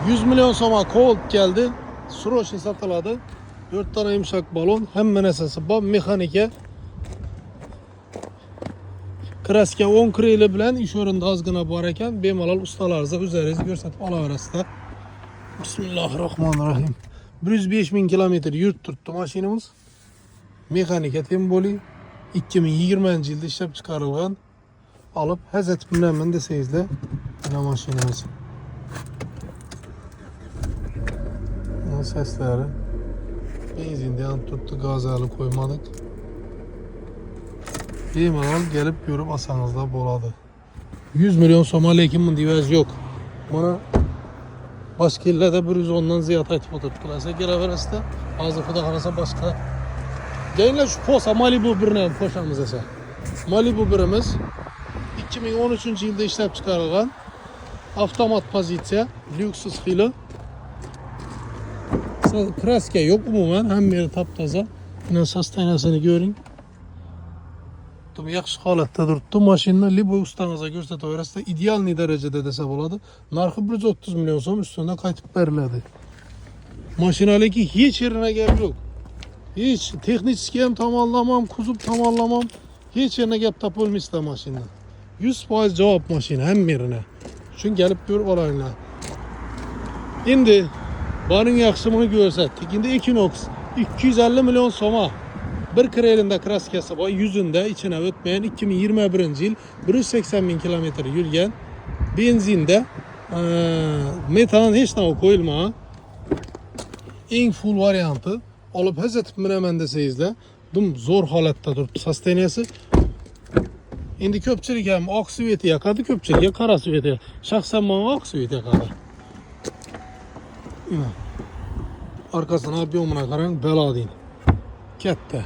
100 milyon soma Colt geldi. Sroşi satıladı. 4 tane yumuşak balon. Hemen esası bu mexanike. Kraska 10 kreli bilen iş orunda azgına var eken bemalal ustalarınıza üzerinizi gösterip alaverasizlar. Bismillahirrahmanirrahim. 105 bin kilometre yurt tuttu maşinimiz. Mexanike temboli 2020 yılda işlep çıkarılgan. Alıp Hazret Binemen deseyizle yine maşinimiz. Sesleri. Benzinden tuttu, gazalı koymadık. Bemalal gelip görüp asanızda boladı. 100 milyon soma lekin bu divez yok. Bana başka illerde 110'dan ziyade aytıp oturttularsa geleverasida hazır xudo qalasa başka. Geyinler şu posa Malibu birine poşamız esa. Malibu birimiz 2013 yılda işlep çıkarılgan. Avtomat pozitsiya, lüksus hili. Kraska yok umuman, hem yeri taptaza. Yine sastaynasını görün. Yaxshi holatda turibdi. Mashinani libo ustangizni ko'rsataverasizda idealniy darajada desa bo'ladi. Narxi 130 milyon so'm üstüne qaytib beriladi. Mashinaliki hech yerine gap yo'q. Hech texnik ham tomonlamam, kuzov tomonlamam, hech yerine gap topolmaysizlar mashinani. 100% javob mashina ham yerine. Shun gelip ko'rib olinglar. Endi baring yaxshimini ko'rsatdik. Endi Equinox 250 milyon soma. Bir krelinde kraskası var, yüzünde içine ötmeyen 2021 yıl 180 bin kilometre yürüyen benzinde metan hiç ne koyulma en full varyantı alıp Hazret Binemen deseyizle dum zor halatta durdu sasteniyası. Şimdi köpçülük hem ak süveti yakadı, köpçülük ya kara süveti. Şahsen bana ak süveti yakadı. Arkasına bir omuna karan bela deyin. Kette.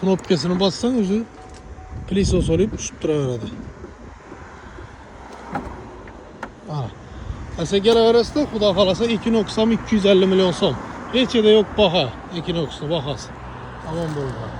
Knopkasını bassan özü plisos olup uçutturaveradi. Esa kelaverasizda xudo xolasa Equinox ham 250 milyon so'm. Hech yerda yo'q baho Equinox'ni bahası. Tamam bo'ldi.